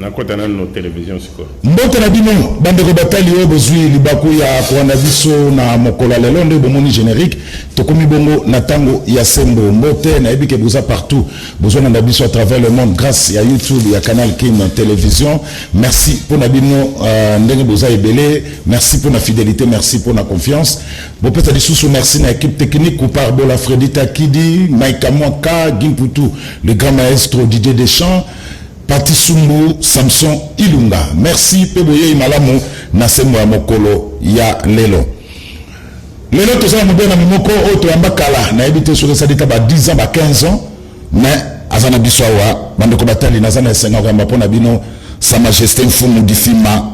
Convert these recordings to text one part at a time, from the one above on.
nakota na no télévision siko mbote na bino bande ko batali o bozui libaku ya kuanda biso na mokolo lelo nde bomoni générique tokomi bongo na tango ya sembo mbote na ebike boza partout besoin na biso à travers le monde grâce à YouTube et à Canal King télévision. Merci pour na bino ndenge boza ebele, merci pour la fidélité, merci pour la confiance. Bon peut-être sous merci na équipe technique ou par Bola Fredita Kidi, Maïka Mwaka, Gimputu, le grand maestro Didier Deschamps, Pati Sumbu, Samson Ilunga. Merci Peboye Imalamu Nasemo ya mokolo ya lelo. Lelo tozala mobena mimoko oto yamba kala na ebite sur ça dit ba 10 ans ba 15 ans mais azana biswawa bandeko batali nazana esenga kwa mapona bino sa majesté mfumu difima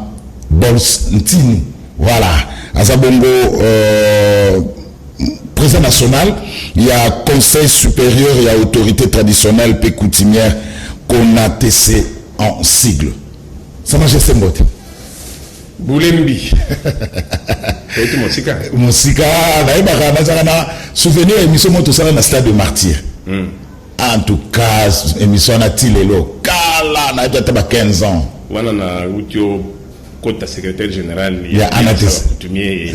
Bols Ntini. Voilà, azabongo président national, il y a conseil supérieur et à autorité traditionnelle et coutumière qu'on a tessé en sigle. Sa majesté Mbote. Boulembi. C'est Mosika. Mosika, na souvenir émission moto ça na stade de Martyr. En tout cas, émission na tilelo kala na tata 15 ans. Wana na utio kota secrétaire général ya anates coutumier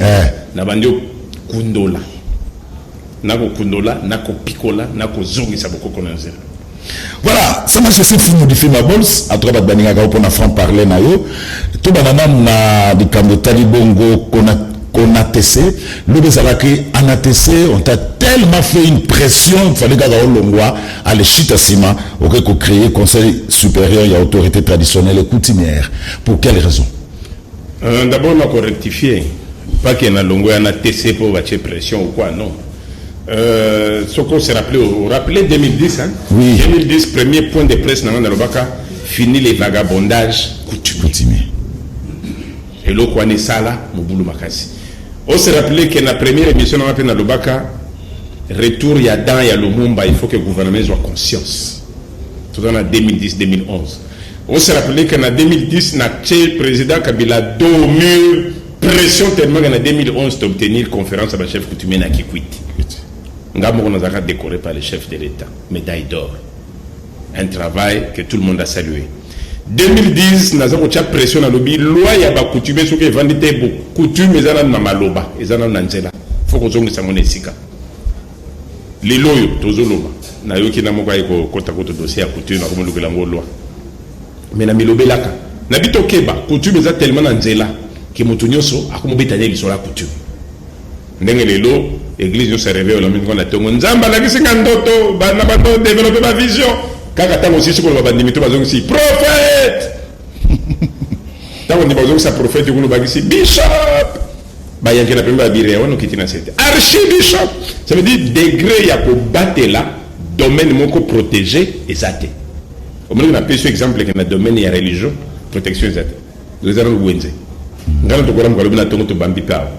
na bandio kundola. Nako kundola, nako pikola, nako zongisa bokoko na nzela. Voilà, ça m'a cessé de modifier ma bols à trois baninga pour na franc parler na yo. Tout banana na di kamotali bongo qu'on a tessé, le bezalaki anatessé, on t'a tellement fait une pression, il fallait garder au longwa à l'échita sima, auquel qu'on créé conseil supérieur et autorité traditionnelle et coutumière. Pour quelle raison? D'abord, on a rectifié. Pas qu'il y ait un longwa anatessé pour battre pression ou quoi, non. Ce qu'on s'est rappelé, vous rappelez 2010, hein? Oui. 2010, premier point de presse dans Nalobaka, fini les vagabondages coutumiers. Et l'eau quoi n'est ça là, Moboulou Makasi. On s'est rappelé que la première émission dans la Nalobaka, retour il y a dans il y a le Mumba, il faut que le gouvernement soit conscience. Tout dans la 2010-2011. On s'est rappelé qu'en 2010, le président Kabila a dormi pression tellement qu'en 2011 d'obtenir conférence à la chef coutumier na Kikwit. Nous avons décoré par le chef de l'État, médaille d'or. Un travail que tout le monde a salué. 2010, nous avons eu pression à lobby. Loi y a pas coutumier sur que vendité beaucoup. Coutume ils ont na maloba, ils ont na nzela. Faut qu'on zonge sa monnaie sika. Les loyaux, tozoloba. Na yo ki na moko ayiko kota kota dossier à coutume na komo lukela ngo loi. Mais na milobelaka. Na bito keba, coutume ils ont tellement na nzela que motunyoso akomo betanya liso la coutume. Ndenge lelo l'église se réveille, on a tout le monde. Nzamba la kisi ngandoto, bana bato développer ma vision. Kaka tango aussi sur le bandimito bazong si prophète. Tango ni bazong sa prophète yuko bagisi bishop. Ba yanke na pemba bire wono kitina sete. Archibishop. Ça veut dire degré ya ko batela domaine moko protégé ezate. Au moins on a pris exemple que na domaine ya religion protection ezate. Nous allons wenze. Ngalo to kolam ko lobina tongo to bambi pa.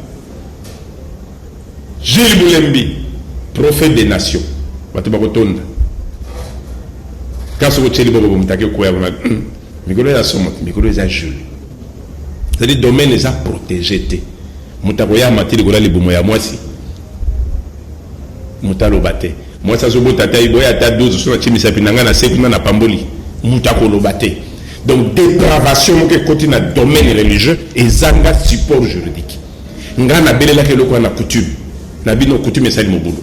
Gilles Boulembi, prophète des nations. Quand ce que tu as Jules. C'est-à-dire domaine les a protégés. Mutakoya matili gola libumoya mwasi. Mutalo bate. Moi ça zobo tata iboya ta 12 sur la chimisa pinanga na sekuna na pamboli. Mutakolo bate. Donc dépravation que continue dans domaine religieux et zanga support juridique. Ngana belela ke loko na coutume. Nabino coutume sali mobulu.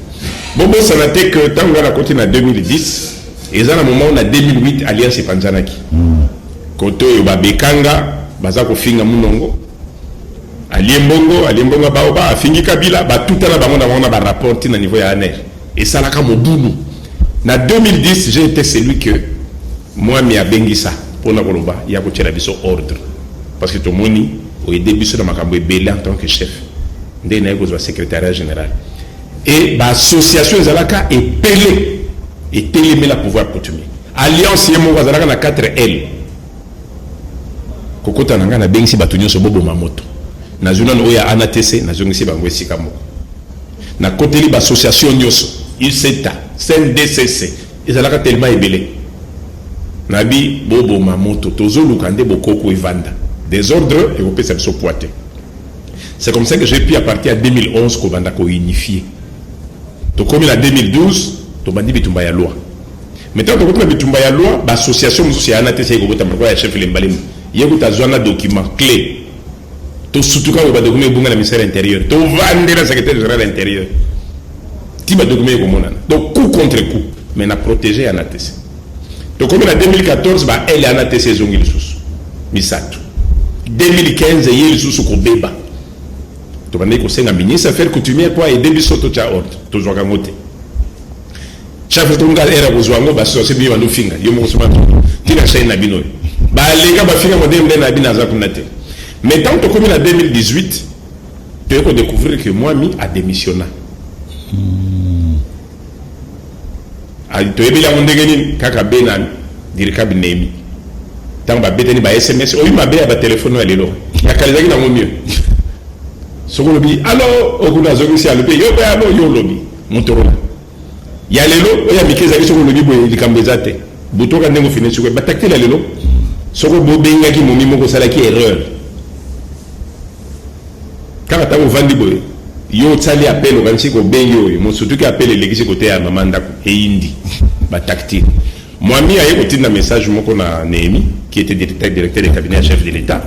Bobo ça n'a été que tant qu'on a continué en 2010 et ça à un moment on a 2008 alliance Panzanaki. Koto yoba bekanga baza ko finga munongo. Aliembongo baoba afingi kabila ba tout à la bango na ba rapport na niveau ya ANR. Et ça la ka mobulu. Na 2010 j'ai été celui que moi mi abengisa pour na koloba ya ko tira biso ordre parce que to moni au début sur makambo ebele en tant que chef. Ndé na ko secrétariat général. Et l'association Zalaka est pelée et télémé la pouvoir coutumier. Alliance Yemo Zalaka na 4L. Kokota nanga na bengisi batunyo so bobo mamoto. Na zona no ya anatese na zongisi bangwe sikamo. Na côté li association nyoso, ICETA, CNDCC, Zalaka tellement ébélé. Nabi bobo mamoto tozo lukande bokoko evanda. Désordre et vous pouvez se poiter. C'est comme ça que j'ai pu à partir de 2011 qu'on va unifier. Donc comme il a 2012, tu m'as dit que tu vas y loi. Maintenant, quand on a bitumba ya loi, l'association mususu ya ANATC ko bota pourquoi ya chef Lembalem. Yeko ta zona document clé. To surtout quand ba document bunga na ministère intérieur. To vendre la secrétaire général intérieur. Ti ba document ko monana. Donc coup contre coup, mais na protéger ANATC. Donc comme en 2014 ba elle ANATC zongi lisusu. Misato. 2015 yé lisusu ko beba. To bande ko senga ministre affaires coutumières quoi et début soto cha ordre. To zoka ngote. Chaque fois que vous avez un besoin, vous avez un besoin de finga. Vous avez un besoin de finga. Vous avez un besoin de finga. Mais tant que comme en 2018, tu as découvert que moi, a démissionné. Tu as dit que Kaka Benan, Dirika Binemi. Tant que tu as SMS, tu as un téléphone. Tu as dit que mieux. Si vous avez dit, alors, vous avez dit, il y a les lots, il y a Mickey Zaki sur le Bibo et les Cambezate. Bouton quand vous finissez sur le bataille, il y a les lots. Sur le Bobé, il y a qui m'ont mis mon salaki erreur. Quand vous vendez, il y a un appel au Gansi au Benyo, mon surtout qui appelle l'église côté à Mamanda et Indi. Batactile. Moi, j'ai eu un message qu'on a Néhémi, qui était directeur du cabinet chef de l'État,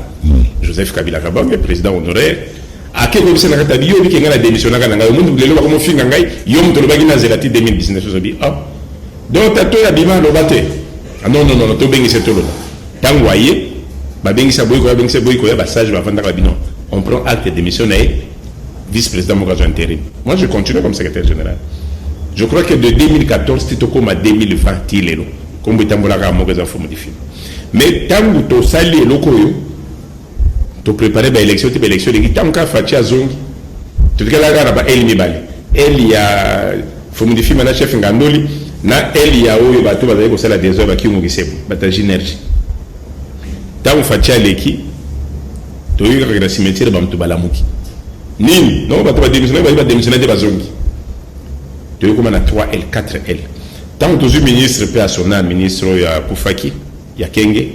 Joseph Kabila Kabang, président honoraire. A quel moment c'est la bio qui a démissionné à Nanga, le monde de l'eau comme Fingangai, Yom Tolobagi Nazerati 2019. Donc, tu as tout à bima le battre. Ah non, non, non, tu bengi c'est tout. Tant que voyez, Babengi Saboy, Babengi Saboy, Bassage, Bafanda Rabino. On prend acte de démissionner, vice-président Mogazo intérim. Moi, je continue comme secrétaire général. Je crois que de 2014, tu comme à 2020, tu es là. Comme tu as Mogazo modifié. Mais tant que tu as sali le locoyo, tu prépares l'élection, tu l'élection, tu as encore fait à Zongi. Tu as la elle ni bali. Elle y a faut modifier maintenant chef Ngandoli. Na elle y a où il va tout baser pour ça la des heures qui ont gissé. Bataille énergie. Tant que fait à l'équipe, tu as eu le cimetière de Bamtou Balamuki. Nim, non, tu vas démissionner de Bazongi. Tu as eu comme on a 3L, 4L. Tant que tu as eu ministre personnel, ministre Koufaki, il y a Kenge.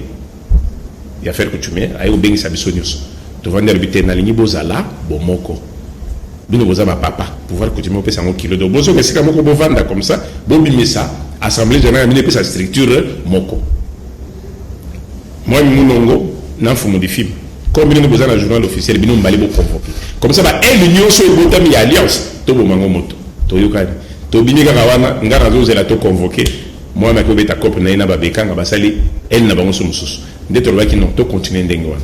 Il y a faire coutumier, ayo bengi sabiso nyuso. Tu vas n'arbiter na lingi bozala bomoko. Bino bozama papa, pouvoir coutumier pesa un kilo de bozo mais c'est comme ko bovanda comme ça, bobimisa assemblée générale mine pesa structure moko. Moi munongo na fumu di film. Comme bino bozana journal officiel bino mbali bo convoquer. Comme ça ba elle nyuso e botami alliance to bo mango moto. To yokani. To binika kawana ngara zo zela to convoquer. Moi ma ko beta cop na ina ba bekanga basali elle na bango sumususu. D'être là qui n'ont pas continué d'engager.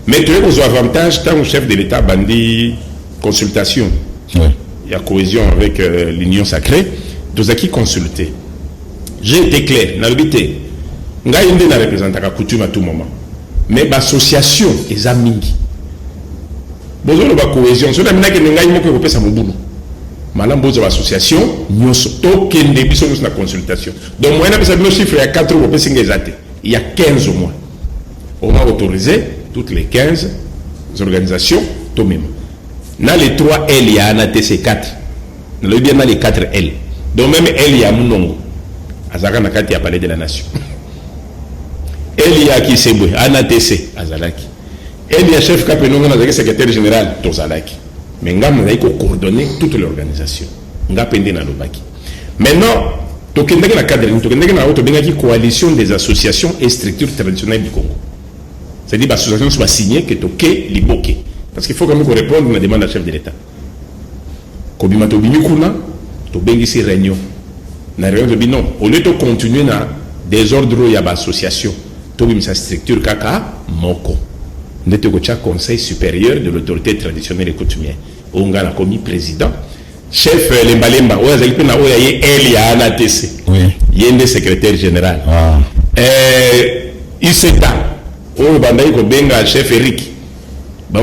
Mais tu as aux avantages, tant au chef de l'État bandi consultation. Oui. Il y a cohésion avec l'Union sacrée. Nous qui consulter. J'ai été clair. N'a l'habité. Nga inde na représente la coutume à tout moment. Mais l'association est amingi. Besoin de la cohésion. Cela m'a dit que nga imo que ça mobulu. Madame Bozo association, nous sommes des bisous dans la consultation. Donc moi, on a besoin de chiffres, il y a 4 euros, il y a 15 au moins. On a autorisé toutes les 15 organisations, tout même. Dans les 3 L, il y a ANATC 4. Dans les 4 L. Donc même L, il y a Mounongo. Azaka Nakati a parlé de la nation. L, il y a Kisebwe, ANATC, Azalaki. L, il y a chef Kapenongo, secrétaire général, Tozalaki. Mais nous avons coordonné toute l'organisation. Nous avons pendé dans le baki. Maintenant, nous avons une coalition des associations et structures traditionnelles du Congo. C'est-à-dire que l'association soit signée que Toké Liboké. Parce qu'il faut quand même répondre à la demande du chef de l'État. Kobima Tobimi Kuna, Tobengi si réunion. Na réunion de non. Au lieu de continuer dans des ordres, il y a une association. Tobimi sa structure Kaka Moko. Nous avons un conseil supérieur de l'autorité traditionnelle et coutumière. On a commis président. Chef Lembalemba, on a eu ANATC. Il y a un secrétaire général. ICETA. On a un chef Eric. Il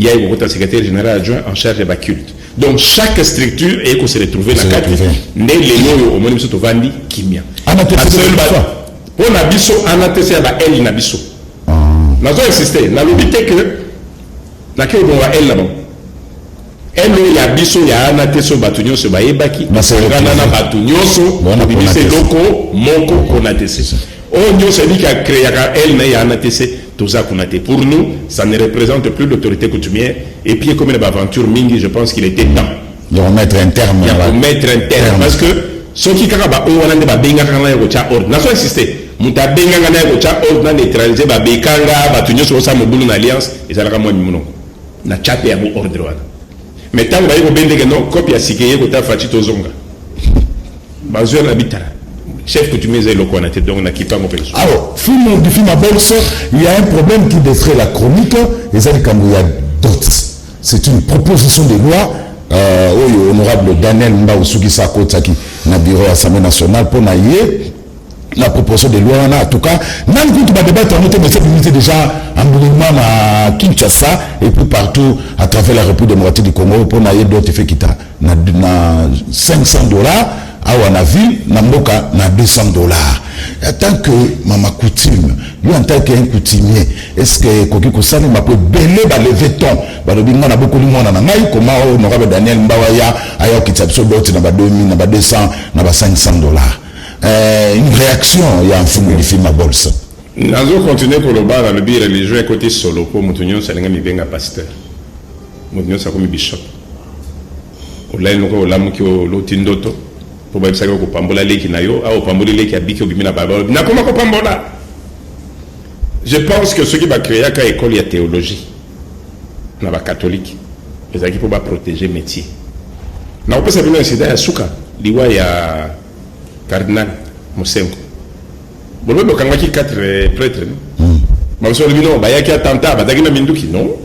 y a un secrétaire général adjoint en charge de la culte. Donc chaque structure est qu'on se retrouve dans la carte. Né les noms au monde de Vandi Kimia. On a biso ANATC à elle na biso. Nous avons insisté. Nous avons dit que nous avons elle là-bas. Elle y a biso ya ANATC batunyo se baebaki. Nous avons batunyo so. Nous avons loko moko konatese. On nous a dit qu'il a créé elle na ANATC tout ça qu'on a été. Pour nous, ça ne représente plus l'autorité coutumière. Et puis comme une aventure mingi, je pense qu'il était temps. De remettre un terme. Parce que Ce qui kaka ba oyo wana nde babengaka na yo cha ordre. Na so insister. Muta benganga na yo cha ordre na neutraliser ba bekanga ba tunyo so sa mobulu na alliance ezalaka mo nyumuno. Na chape ya mo ordre wana. Mais tant ba yo bendeke non copie ya sikeye ko ta fachi to zonga. Bazwe na bitara. Chef coutumier zé loko na te donc na kipa mo perso. Alors, film du film à Bolso, il y a un problème qui défraie la chronique et ça dit qu'il y a d'autres. C'est une proposition de loi honorable Daniel Mbaousuki Sakotaki na bureau de l'Assemblée nationale pour naïe la proposition de loi en tout cas nan kutu ba débat en noté mais cette unité déjà en mouvement à Kinshasa et puis partout à travers la République démocratique du Congo pour naïe d'autres faits qui ta na $500 à la ville na mboka na $200. En tant que mama coutume, lui en tant qu'un coutumier, est-ce que Koki Kosani m'a peut belé ba lever ton ba le binga na beaucoup de monde na ngai comment honorable Daniel Mbawaya ayo kitapso d'autres na ba 2000 na ba 200 na ba $500. Une réaction il y a un film du film à Bolsa. Nazo continuer pour le bar dans le biir religieux côté solo pour mutunyo salinga mi benga pasteur. Mutunyo sa komi bishop. Olai noko olamu ki lotindoto. Pour ba bisaka ko pambola leki na yo a pambola leki abiki obimina baba na koma ko pambola. Je pense que ceux qui va créer ka école ya théologie na ba catholique ezaki pour ba protéger métier. Na opesa bino incident ya suka liwa ya cardinal Mosengo. Bon le kanga ki 4 prêtres. Mais sur le bino ba yaki attentat ba dagina minduki non.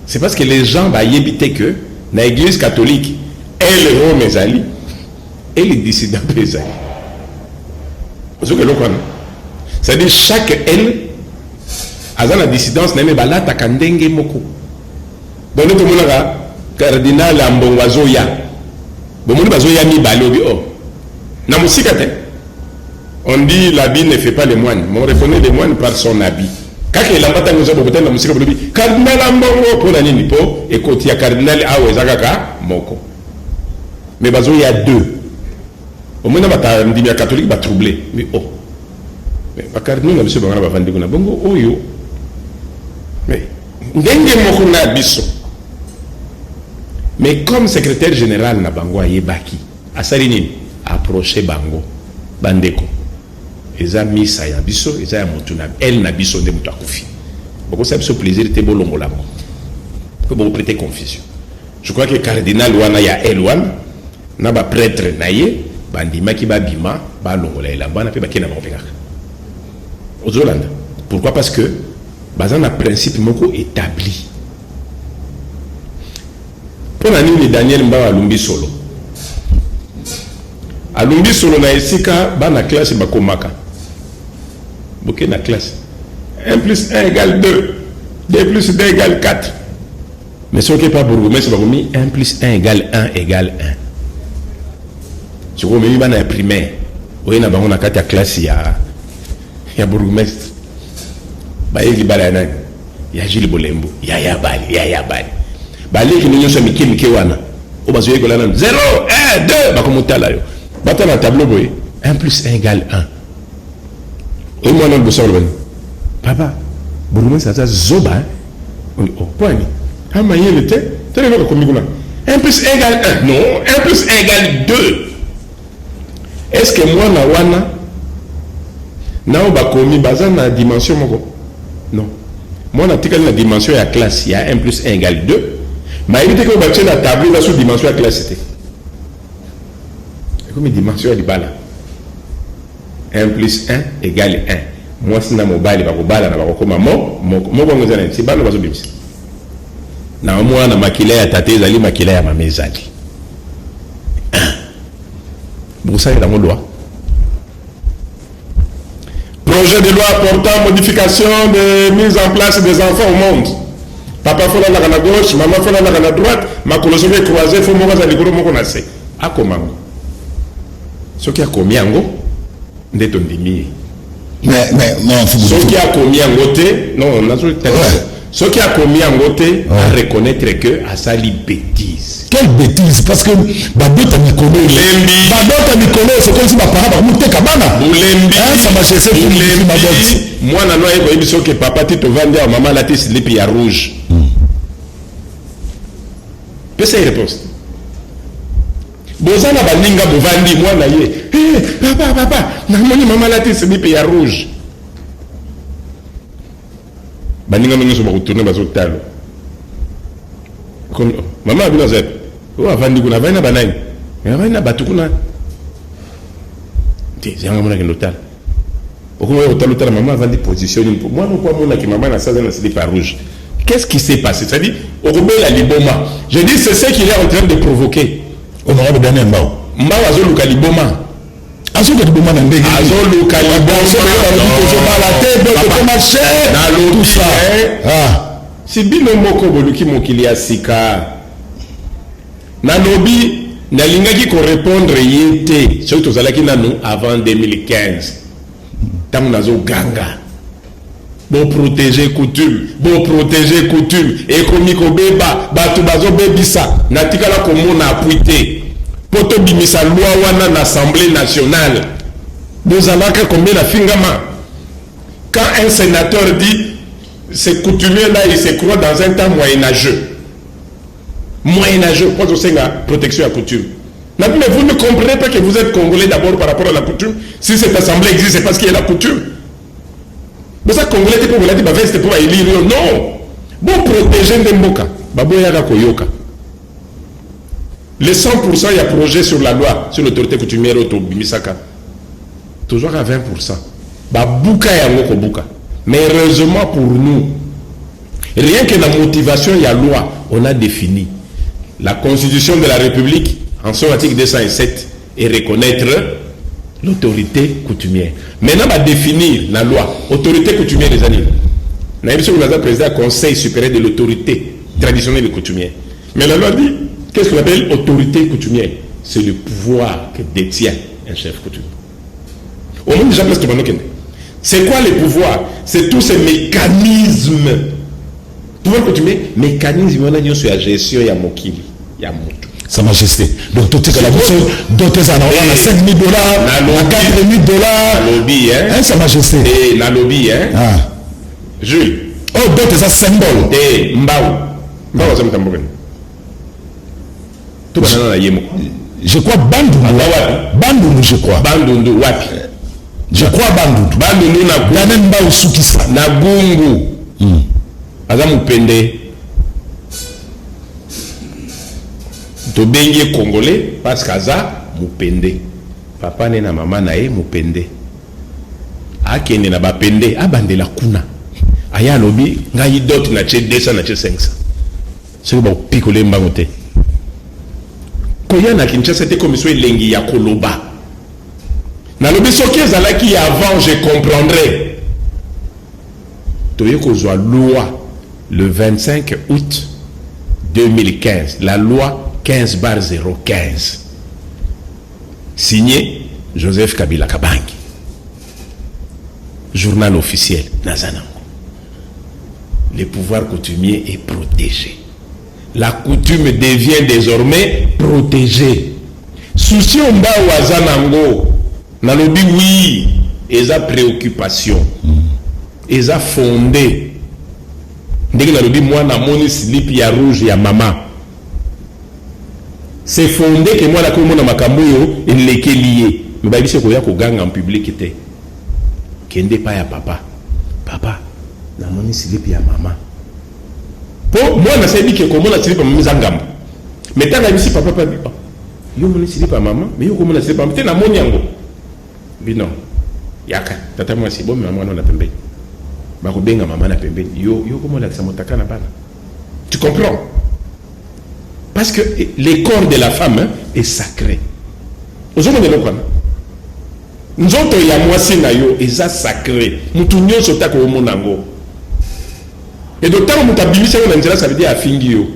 C'est parce que les gens ba yebité que na église catholique elle Rome ezali et les dissidents présents. C'est-à-dire chaque elle a la dissidence n'est pas là ta kandenge moko. Donc le monde là cardinal Ambongozo ya. Bon monde bazo ya mi balobi oh. Na musikate. On dit l'habit ne fait pas les moines, mais on reconnaît les moines par son habit. Quand il a pas nous a peut-être la musique balobi cardinal Ambongo pour la nini po et côté ya cardinal awe zakaka moko. Mais bazo ya deux. Au moins, les catholiques sont troublés. Mais oh. Mais nous, nous sommes bongo oh yo. Mais mais comme secrétaire général na bango ayebaki, asalini approché bango bandeko. Eza misa ya biso, eza ya motuna, elle na biso nde mutu akufi. Boko ça biso plaisir te bolongo la mo. Que vous prêtez confusion. Je crois que cardinal wana ya elle wana na ba prêtre naye bandima ki babima ba longola elamba na pe bakena ba opekaka ozolanda. Pourquoi? Parce que bazana principe moko établi pour nani Daniel Mbawa alumbi solo na esika bana classe bakomaka boke na classe 1 plus 1 égale 2 2 plus 2 égale 4 mais ce qui est pas pour vous mais c'est pas mis 1 plus 1 égale 1 égale 1. Je crois même dans la primaire, où il y a une classe, il y a bourgmestre, il y a Gilles Bolembo, il y a Bali. Bali qui nous sommes Miki Wana. Au bas de 0, 1, 2, comme tu as là. Battre le tableau, 1 plus 1 égale 1. Et moi, non, je papa, bourgmestre, ça Zoba. Oh, point. Ah, mais il était. Tu as vu comme 1 plus 1 égale 1. Non, 1 plus 1 égale 2. Est-ce que moi na wana na obakomi baza na dimension moko? Non. Moi na tikali na dimension ya classe, il y a 1 plus 1 égale 2. Mais évitez que vous la table là sur dimension ya classe c'était. Comme dimension ya libala. 1 plus 1 égale 1. Moi si na mobile ba ko bala na ba ko koma mo bongo zana c'est balo bazo bimisi. Na moi na makila ya tate ezali makila ya mamezali. Ça est dans mon loi. Projet de loi portant modification de mise en place des enfants au monde. Papa faut la à gauche, maman faut la à droite, ma colonie est croisée, faut moi à l'école mon connaissez. À comment? Ce qui a commis en gros, d'être demi. Mais ce qui a commis en côté, non, on a ce qui a commis en côté, à reconnaître que à ça les bêtises. Quelle bêtise? Parce que Badota Mikolo, c'est comme si ma parole m'a monté Kabana. Ça m'a chassé pour ma botte. Moi, je ne sais pas que papa te vend à maman la tête, les à rouge. Qu'est-ce que c'est la réponse? bozana baninga bovandi mwana ye papa namoni mama lati semipe ya rouge baninga nyonso bakotourne bazotalo mama abino zep o avandi kuna avandi na banani avandi na bato kuna te zanga mona kendo tala okomoya kotala maman avandi position ni mwana kwa mona ki maman na saza na slip à rouge. Qu'est-ce qui s'est passé? C'est-à-dire okobela liboma. Je dis c'est ce qu'il est en train de provoquer. Honorable Daniel Mbao azoluka liboma. Azoluka liboma na ndenge. Azoluka tout ça. Ah. Si bino moko boluki mokili ya sika. Nalobi nalingaki ko répondre yete. Surtout tozalaki nanu avant 2015. Tant nazo ganga. Bon protéger coutume, et komi ko beba, batu bazo bebisa, natikala komo na apuité. Poto bimisa loi wana na l'Assemblée nationale. Nous allons combien la fingama. Quand un sénateur dit, ces coutumiers-là, ils se croient dans un temps moyenâgeux. Moyenâgeux, pour la protection à coutume. Mais vous ne comprenez pas que vous êtes Congolais d'abord par rapport à la coutume. Si cette assemblée existe, c'est parce qu'il y a la coutume. Mais ça, Congolais, pour vous dire, c'est pour élire. Non. Bon, protéger Ndemboka. Babo Yaga Koyoka. Les 100%, il y a projet sur la loi, sur l'autorité coutumière au Bimisaka. Toujours à 20%. Babouka Yangoko Bouka. Mais heureusement pour nous, rien que la motivation, il y a loi, on a défini. La Constitution de la République, en son article 207, et reconnaître l'autorité coutumière. Maintenant, on va définir la loi, autorité coutumière des animaux. Nous avons président du Conseil supérieur de l'autorité traditionnelle et coutumière. Mais la loi dit, qu'est-ce qu'on appelle autorité coutumière? C'est le pouvoir que détient un chef coutumier. Au moins, déjà, c'est quoi les pouvoirs? C'est tous ces mécanismes. Pouvoir coutumier, mécanisme, on a sur la gestion, il y a Mokili, il y a Moto. Sa Majesté. Donc, tout est la bouche, d'autres en ont 5 000 $, à 4 000 $. La lobby, hein? Sa Majesté. Et la lobby, hein? Ah. Jules. Oh, d'autres, ça symbole. Et Mbao. Mbao, ça me tambourine. Tout le monde a yémo. Je crois Bandundu. Bandundu, je crois. Bandundu, wapi. Je crois Bandundu. Bandundu na gungu. Dane Mbao Soukissa. Na gungu. Azamu pende. Tobengi Congolais parce qu'aza mupende. Papa ne na mama na e mupende. Akende na bapende abande la kuna. Aya lobi ngai dot na che 200 na che 500. C'est ba pikole mbangote. Koya na Kinshasa te commission elengi ya koloba. Na lobi soki ezalaki avant je comprendrais. Toye kozwa loi le 25 août 2015, la loi 15/015, signé Joseph Kabila Kabangi, journal officiel Nazanango. Le pouvoir coutumier est protégé. La coutume devient désormais protégée. Souci mba wazanango, nalobi oui, eza préoccupation, eza fondé. Ndenge nalobi mwana moni slip ya rouge ya maman. C'est fondé que moi la comme na makambuyo il est lié. Mais ba biso ko ya ko ganga en public té. Kende pa ya papa. Papa, na moni slip ya maman. Po moi na sebi que comme na slip ya maman zangamba. Mais tanga bisi papa pa bi. Yo moni slip ya maman, mais yo comme na slip ya maman té na moni yango. Bino. Yaka, tata moi c'est bon mais maman na pembe. Ba ko benga maman na pembe. Yo comme la sa motaka na bana. Tu comprends? Parce que le corps de la femme hein, est sacré. Nous sommes nous ya mwasi na yo eza sacré. Mutu nyonso taka o monango. Et d'autant mutabimisa na nzela ça veut dire afingi yo.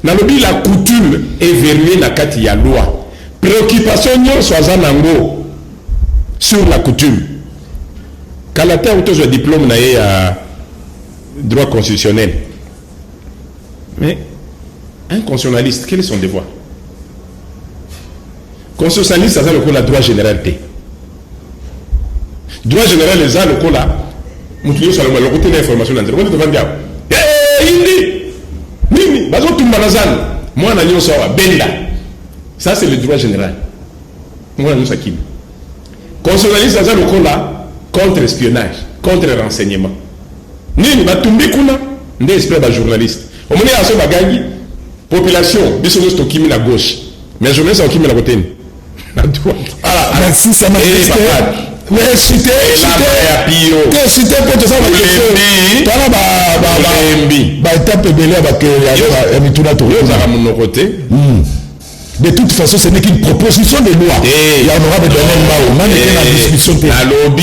Na lobi la coutume est verrouillée na kati ya loi. Préoccupation nyonso azanango sur la coutume. Kalata auto je diplôme na ya droit constitutionnel. Mais un constitutionnaliste, quel est son devoir? Constitutionnaliste, ça c'est le droit général. Droit général, les gens, le coup là, nous sur le côté de l'information, nous devons dire, Indi, Mimi, Bazo Tumbanazan, moi, on a dit, Benda. Ça, c'est le droit général. Moi, nous, ça qui. Constitutionnaliste, ça, le là, contre-espionnage, contre-renseignement. Nini, va tomber kuna, n'est esprit de journaliste. Au moment où il y a ce population, ils sont tous qui à gauche. Mais les journalistes sont qui à la côté. À droite. Ah, merci, ça m'a fait. Mais cité pour tout ça, de toute façon, ce n'est qu'une proposition de loi. Il y en aura des discussion. La lobby,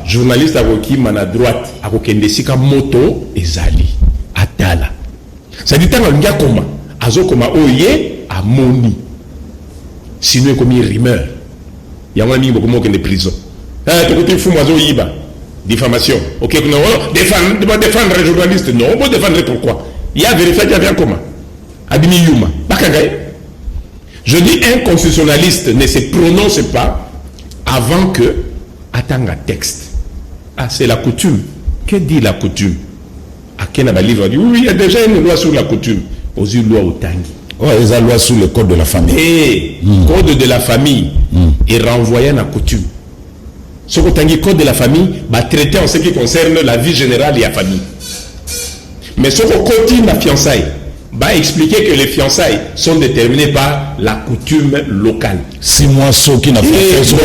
journaliste à à droite, à Kokendesika moto et Zali, Atala. Ça dit tant qu'on a comment, azo comment oye à moni. Sinon, comme il rumeur, il y a un ami beaucoup de prison. Tu côté fou, moi, Iba. Diffamation. Ok, on va défendre les journalistes. Non, on va défendre pourquoi. Il y a vérifié qu'il y avait un comment. Adimi Yuma. Je dis un constitutionnaliste ne se prononce pas avant que attendre un texte. Ah, c'est la coutume. Que dit la coutume? À quel livre dit oui, il y a déjà une loi sur la coutume. Aux loi au Tangi. Oh, il y a une loi sur le code de la famille. Et code de la famille est renvoyé à la coutume. Ce que le code de la famille va traiter en ce qui concerne la vie générale et la famille. Mais ce que continue la fiançaille va expliquer que les fiançailles sont déterminées par la coutume locale. 6 mois, ce qui n'a pas fait ça.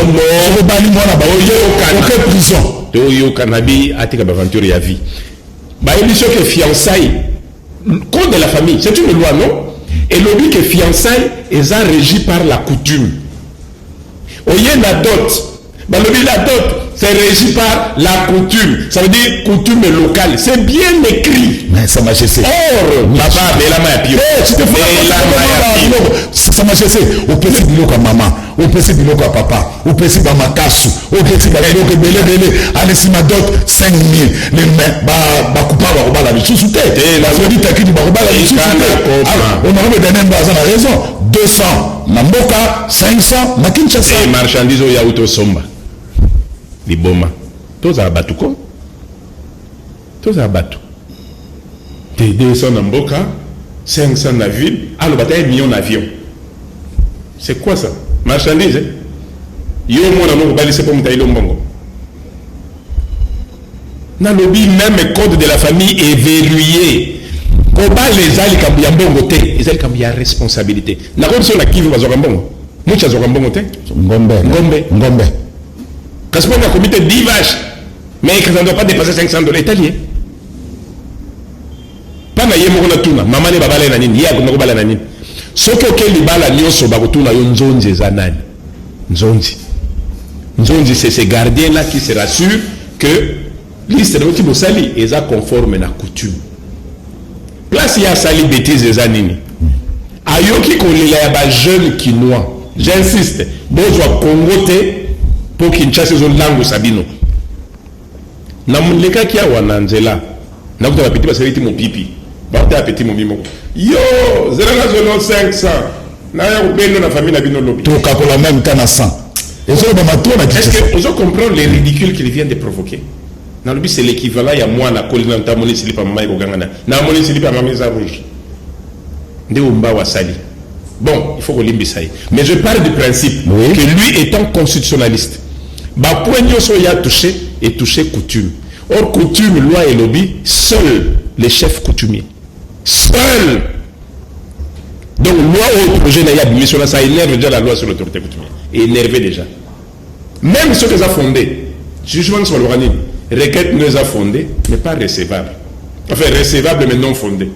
Prison. Cannabis, aventure et vie. Il dit que fiançailles, code de la famille, c'est une loi, non? Et le but que fiançailles est régi par la coutume. Au lieu de la dot, la dot, c'est régi par la coutume. Ça veut dire coutume locale. C'est bien écrit. Mais ça m'a chassé. Or, là-bas, mais la main pire. Ça m'a chassé. Au petit biloko à maman, au petit biloko à papa, au petit bamakasu, au petit biloko belé, allez si ma dot 5 000. Les mains, coupable, la vie sous tête. La vie qui dit, on aurait donné un raison. 200, Namboka, 500, Makinchasa. Et marchandises au Yaouto Somba. Les bombes. Tous à battu quoi? Tous à battu. 200 Namboka, 500 na ville, alors bataille million d'avions. C'est quoi ça? Marchandises, hein? Yo mon amour, c'est pour me tailler le mbongo. Dans le lobby, même code de la famille est verrouillé. Koba les ali kambi mbongo te, les ali kambi a responsabilité. Na ko so na kivu bazoka mbongo. Mucha zoka mbongo te. Ngombe. Parce qu'on a comité 10 vaches, mais ça ne doit pas dépasser $500 italiens. Pas na yemo na tuna, maman ne babala na nini, ya ko babala na nini. Soko ke libala nyoso ba ko tuna yo nzonzi za nani. Nzonzi c'est ces gardiens là qui se rassurent que liste de petit bosali est conforme na coutume. Place il y a sali bêtises des années. Ayoki kolila ya ba jeune quinois. J'insiste, besoin congoté pour Kinshasa zone langue sabino. Na muleka kia wananzela. Na kuta petit ba seriti mon pipi. Ba ta petit mon bimo. Yo, zela na zone 500. Na ya kupendo na famille na bino lobi. To ka la même temps à 100. Est-ce que vous comprenez les ridicules qu'ils viennent de provoquer? Dans le but, c'est l'équivalent, il y a moi, la colline, dans mon slip à maman, dans mon slip à maman, rouge. Bon, il faut qu'on l'imbe ça. Mais je parle du principe que lui étant constitutionnaliste, bah, point il a touché et touché coutume. Or, coutume, loi et lobby, seuls les chefs coutumiers. Seuls. Donc, loi au projet n'a pas mission là, ça énerve déjà la loi sur l'autorité coutumière. Énervé déjà. Même ceux qui ont fondé, jugement sur l'organisme, requête nous a fondé, mais pas recevable. Enfin, recevable, mais non fondé.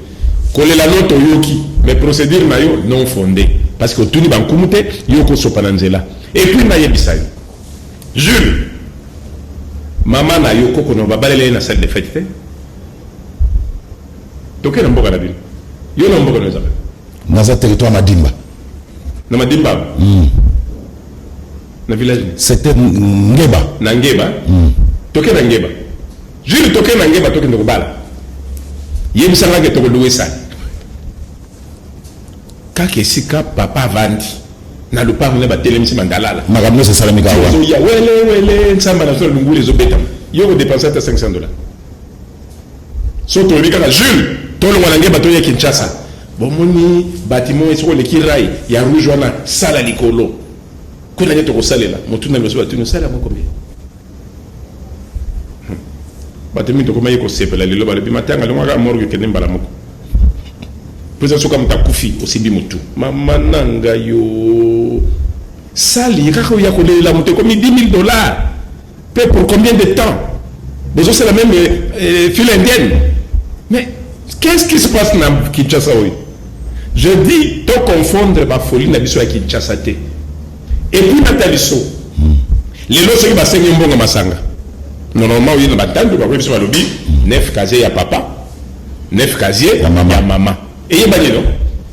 Coller la note au yoki, mais procédure non fondé. Parce que tout le monde a yoko sopananzela. Et puis, il y a Jules, maman na yoko qu'on va balayer dans la salle de fête. Donc, il y a un bon carabine. Il y a un bon carabine. Dans un territoire Madimba. Dans Madimba. Dans le village. C'était Ngeba. Ngeba. Toke na Ngeba. Jules toke na Ngeba toke ndokubala. Yem sanga ke toko loué ça. Kake sika papa vandi. Na lupa ngene ba telemisi mandalala. Magamno c'est salamika wa. Ya wele nsamba na so lungule zo betam. Yo ko dépenser ta $500. So to bika na Jules, to lo ngana Ngeba to ya Kinshasa. bon moni bâtiment et sur le kirai ya rouge wana sala likolo kuna nyeto ko salela mutuna meso batu sala mo combien batemi to koma yiko sepela lelo bale bimatanga longa ka morgue kende mbala moko pesa soka mtakufi osibi mutu mama nanga yo sali kako ya kolela mutu comme $10,000 paie pour combien de temps déjà c'est la même file indienne mais qu'est-ce qui se passe dans Kinshasa oui je dis to confondre ma folie na biso ya Kinshasa te et puis nataliso lelo soki basengi mbongo masanga normalement oui na batando ba biso balobi 9 casier ya papa 9 casier ya mama et yebani non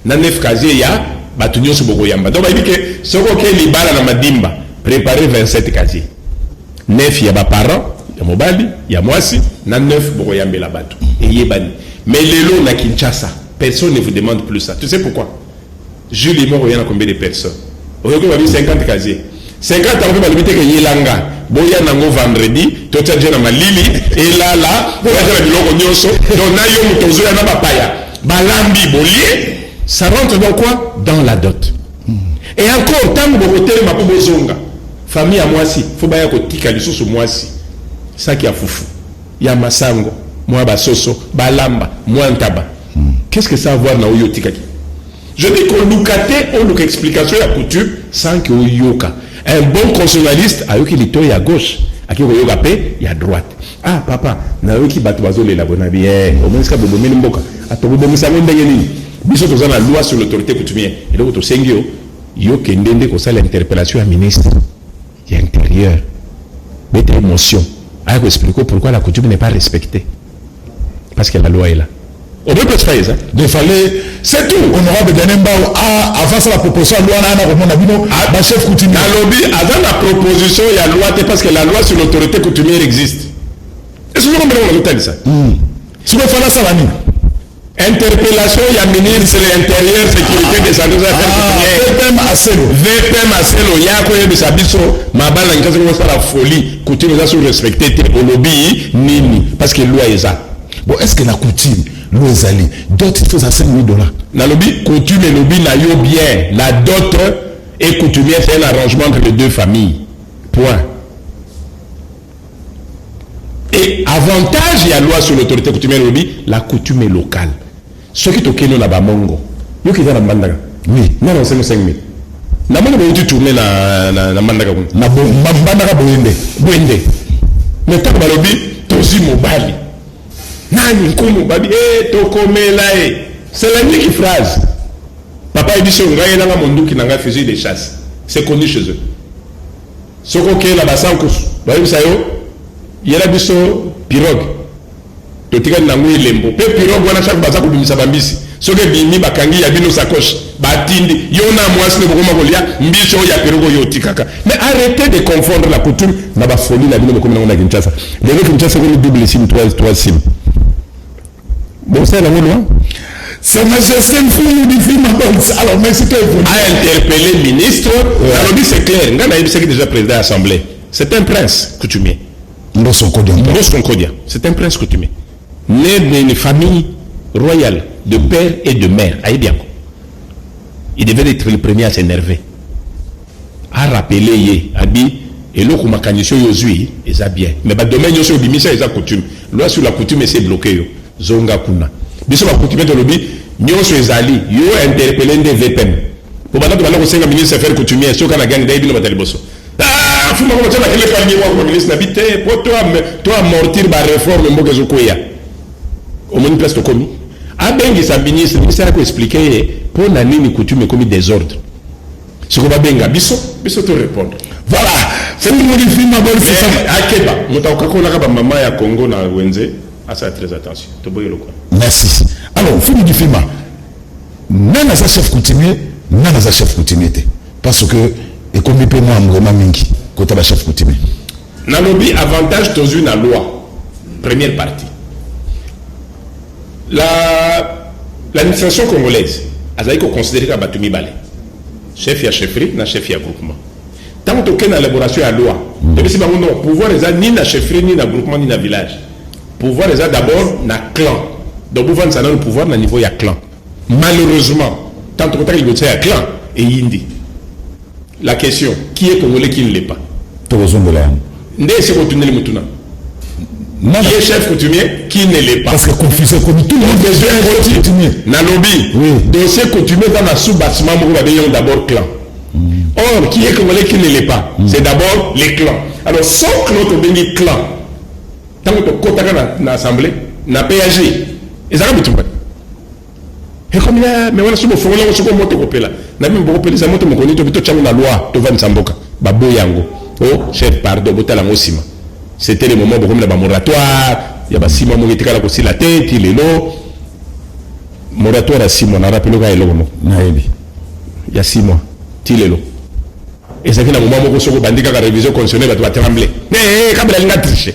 na 9 casier ya batu nyonso boko yamba donc ba que soko ke libala na madimba préparer 27 casiers 9 ya ba parents ya mobali ya mwasi na 9 boko yambela batu et yebani mais lelo na Kinshasa personne ne vous demande plus ça tu sais pourquoi Julie Moro yana combien de personnes aujourd'hui on a 50 casiers 50 ans va limiter que yelanga boya nango vendredi to tja na malili et là boya na biloko nyonso donc na yo mutozo ya na bapaya balambi bolier ça rentre dans quoi dans la dot et encore tant que hôtel ma bozonga famille à mwasi faut baya ko tika lisusu mwasi ça qui a foufou ya masango moi basoso balamba moi ntaba qu'est-ce que ça a à voir na oyo tikaki je dis qu'on loukate on louk explication ya coutume sans que oyoka un bon constitutionnaliste a eu qui lito à gauche a qui yoga pe ya droite ah papa na eu qui batu bazole la bona bien au moins ska bobo mini mboka atobo bomo sa ndenge nini biso toza na loi sur l'autorité coutumière et donc to sengio yo kendende ko sala interpellation à ministre ya intérieur bête émotion a expliquer pourquoi la coutume n'est pas respectée parce que la loi est là. On peut pas faire ça. Il fallait, c'est tout. Honorable Denembao a avancé la proposition de loi à chef coutumier. Dans le lobby, avant la proposition, il y a la loi, parce que la loi sur l'autorité coutumière existe. Est-ce que vous comprenez ça? Si vous faites ça, la nuit. Interpellation, il y a ministre de l'Intérieur, sécurité des centres d'affaires VPM Aselo. VPM Aselo, il y a quoi de Sabiso, ma balle en cas de la folie, coutume ça sur respecter au lobby, nini, parce que la loi est ça. Bon, est-ce que la coutume, l'ozali, d'autres il faut ça $5,000. Dans le lobby, coutume et lobby n'a eu bien. La dot et coutumière, c'est un arrangement entre les deux familles. Point. Et avantage, il y a loi sur l'autorité coutumière et lobby, la coutume est locale. Ce qui est au Kenya, là-bas, Mongo. Yo qui est dans la Mandaga. Oui. Non, c'est le 5,000. Na mwana ba uti tourner na Mandaga. Na Mandaga Boende. Mais tant que lobby, tozi mobali. Nani nkumu babi tokomela c'est la unique phrase papa dit sur ngai na monduki na nga fusil de chasse c'est connu chez eux soko ke la basankus ba yisa yo yela biso pirogue to tika na ngui lembo pe pirogue wana chaque baza ko bimisa bambisi soko bimi bakangi ya bino sacoche batindi yo na mwasi ne bokoma kolia mbiso ya pirogue yo tikaka mais arrêtez de confondre la coutume na ba folie la bino comme na Kinshasa les autres Kinshasa ko double sim 3 sim. Bon, c'est la loi. C'est majesté du film. Alors, merci de a interpellé le ministre. Alors, c'est clair. Ngana Ibisek est déjà président de l'Assemblée. C'est un prince coutumier. Ndosson Kodia. C'est un prince coutumier. Né d'une famille royale de père et de mère. Aïe bien. Il devait être le premier à s'énerver. À rappeler, a dit, et l'autre macanisio yozui, ils a bien. Mais le domaine yosui bimisa, ils a coutume. Loi sur la coutume, c'est bloqué. Zonga kuna biso ba coutumier de lobby nyonso ezali yo interpeller des VPN pour bana to bana ko senga ministre affaires coutumier so kana gang dai bino batali boso fuma ko tena kele kwa nyewa ko ministre na bité pour toi amortir ba réforme mboka zokoya au moins place to komi abengi sa ministre ko expliquer pour na nini coutume comme désordre ce ko ba benga biso to répondre voilà c'est une modifie ma bonne c'est ça akeba mutauka ko na ka ba mama ya Congo na wenze. Ah, ça, très attention. Merci. Alors, fin du film. Nana za chef coutumier, nana za chef coutumier. Parce que, et comme il peut moi, vraiment mingi, côté la chef coutumier. Nalobi, avantage dans une loi. Première partie. L'administration congolaise, elle a considéré comme Batumi Balé. Chef ya chefferie, na chef ya groupement. Tant que dans l'élaboration à la loi, si on pouvoir ni na chefferie, ni na groupement, ni na village. Pouvoir est d'abord na clan. Donc pouvoir ça le pouvoir na niveau ya clan. Malheureusement, tant que il y a un clan et Indi. La question, qui est congolais qui ne l'est pas? Ndé c'est continuer le moutuna. Qui est chef coutumier, qui ne l'est pas? Parce que confusé comme tout le monde est coutumier. Nalobi, dossier coutumier dans la sous-bâtiment, vous d'abord clan. Or, qui est congolais qui ne l'est pas? C'est d'abord les clans. Alors, sans clan, tu bénis clan. Tant que tu as dans l'assemblée, na PAG. Et ça va tout. Et comme il y a, mais voilà, si vous faites là, si vous montez au là, na même beaucoup de montez mon connaît, tu peux changer la loi, tu vas n'samboka, babo yango. Oh, chef, pardon, bota la mosima. C'était le moment où il y a un moratoire, il y a 6 mois, il y a la tête, il est là. Moratoire à 6 mois, on a rappelé qu'il y a il y a 6 mois, il est là. Et ça fait un moment où on a dit que la révision constitutionnelle va trembler. Mais quand elle a triché.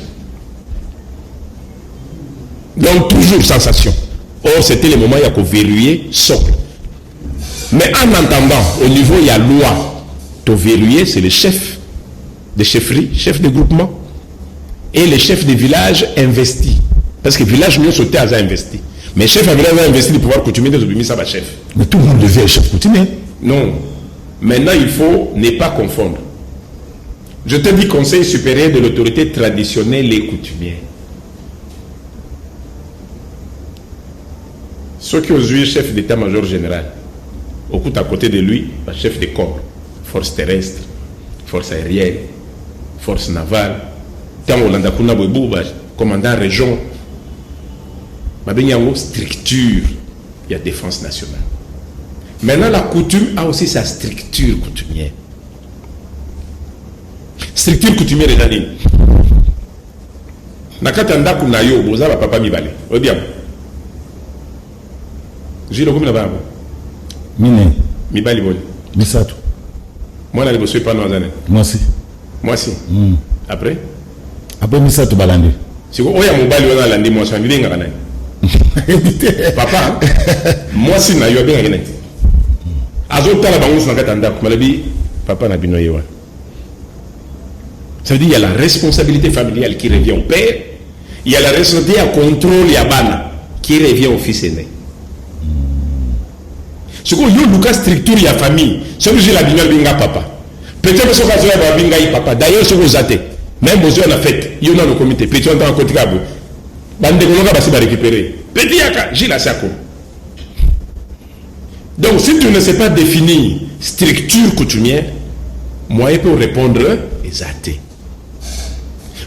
Donc toujours sensation. Or c'était le moment où il y a qu'on verrouiller socle. Mais en entendant, au niveau il y a loi, to verrouiller c'est le chef de chefferie, chef de groupement, et les chefs de village investis. Parce que le village mieux sauté à investi. Mais chef de village a investi le pouvoir coutumier de l'obéir ça va chef. Mais tout le monde devait être chef coutumier. Non. Maintenant, il faut ne pas confondre. Je te dis Conseil supérieur de l'autorité traditionnelle et coutumière. Ceux qui ont eu chef d'état-major général, au coup à côté de lui, chef de corps, force terrestre, force aérienne, force navale, tant Hollanda Kuna Boubou, commandant région, il y a une structure, il y a défense nationale. Maintenant, la coutume a aussi sa structure coutumière. Structure coutumière est dans l'île. Nakatanda Kunayo, Boza, papa Mibale. Odiam. J'ai le goût de la Mine. Mibali Boli. Misato. Moi, je ne suis pas dans la Moi aussi. Moi aussi. Après Après Misato Balandi. Si vous voyez mon bali, on a l'andi, moi, je suis en train de papa, moi aussi, je suis en train de azotala bango na katanda kumalabi papa na bino yewa. Ça veut dire il y a la responsabilité familiale qui revient au père, il y a la responsabilité à contrôle yabana qui revient au fils aîné. Ce qu'on y a Lucas structure ya famille, ce que j'ai la bino binga papa. Peut-être que ce que j'ai binga papa. D'ailleurs ce que vous avez même besoin de la fête, il y a le comité, petit on dans côté cabo. Bande ko ba se récupérer. Petit yaka, j'ai la sako. Donc, si tu ne sais pas définir structure coutumière, moi, je peux répondre exact.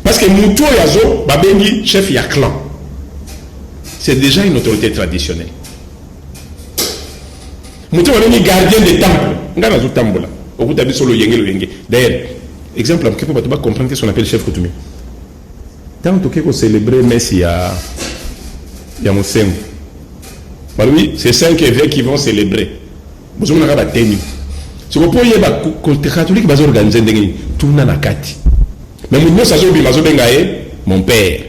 Parce que Moutou Yazo, Babengi, chef Yaklan, c'est déjà une autorité traditionnelle. Moutou Yazo, gardien des temples. Regarde dans le temple là. Au bout de solo yenge le yenge. D'ailleurs, exemple, on peut pas comprendre ce qu'on appelle chef coutumier. Tant qu'on célébrer Messi, il y a mon sein. Oui, c'est 5 évêques qui vont célébrer. Vous avez la tenue. Si vous pouvez les catholiques vont organiser tout le monde. Mais mon père,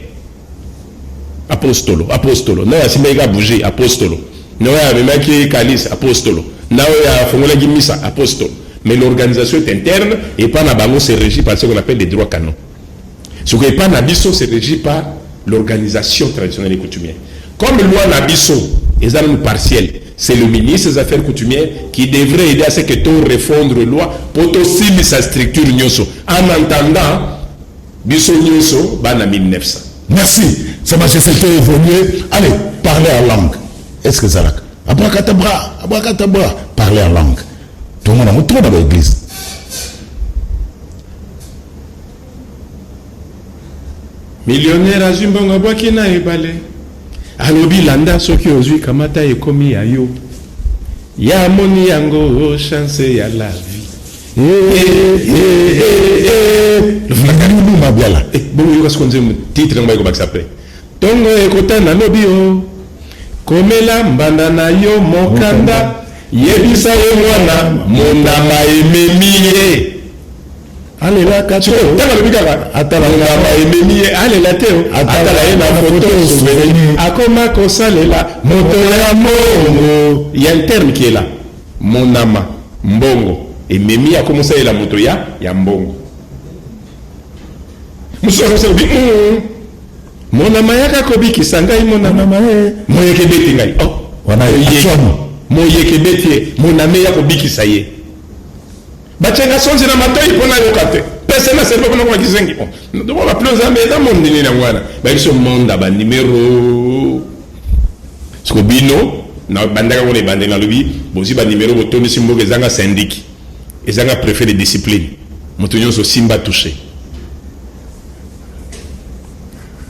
apostolo. Non, il y a bouger, apostolo. Non, il y a calice, apostolo. Non, il y a missa, apostolo. Mais l'organisation est interne et pas Nabango c'est régi par ce qu'on appelle les droits canons. Ce qui n'est pas Nabiso, c'est régi par l'organisation traditionnelle et coutumière. Comme le loi Nabiso est un partiel, c'est le ministre des Affaires coutumières qui devrait aider à ce que tout refondre la loi pour aussi sa structure nyoso. En entendant, Biso nyoso, bana 1900. Merci. Ça m'a fait évoluer. Allez, parler en langue. Est-ce que ça va? Abracadabra, parler en langue. Tout le monde a montré dans l'église. Millionnaire à Zimbabwe, Bakina et Balé. Alobi landa soki ozui kamata ekomi ya yo. Ya moni yango chance ya la vie. Le flacadou mabiala. Bon, il va se conduire titre en baïko après. Tongo ekota na lobi o. Komela mbanda na yo mokanda. Yebisa ye mwana monama ememiye. Allez là, Kacho. Attends, allez là, Théo. Attends, la photo souvenir. Akoma kosalela moto ya mbongo. Il y a un terme qui est là. Monama, mbongo. Et Memi a commencé à la moto ya mbongo. Monsieur Roselbi, monama ya kakobi kisangai monama. Moye kebeti ngai. Oh, wana achwano. moyeke betie moname ya kobikisa ye bachenga sonzi na matoi pona yokate pese na servo pona kwa kizengi ndo ba plus ambe da monde ni na ngwana ba biso monde ba numéro skobino na bandaka ko le bande na lobi bozi ba numéro botomi simbo ezanga syndic ezanga préfet de discipline motonyo so simba touché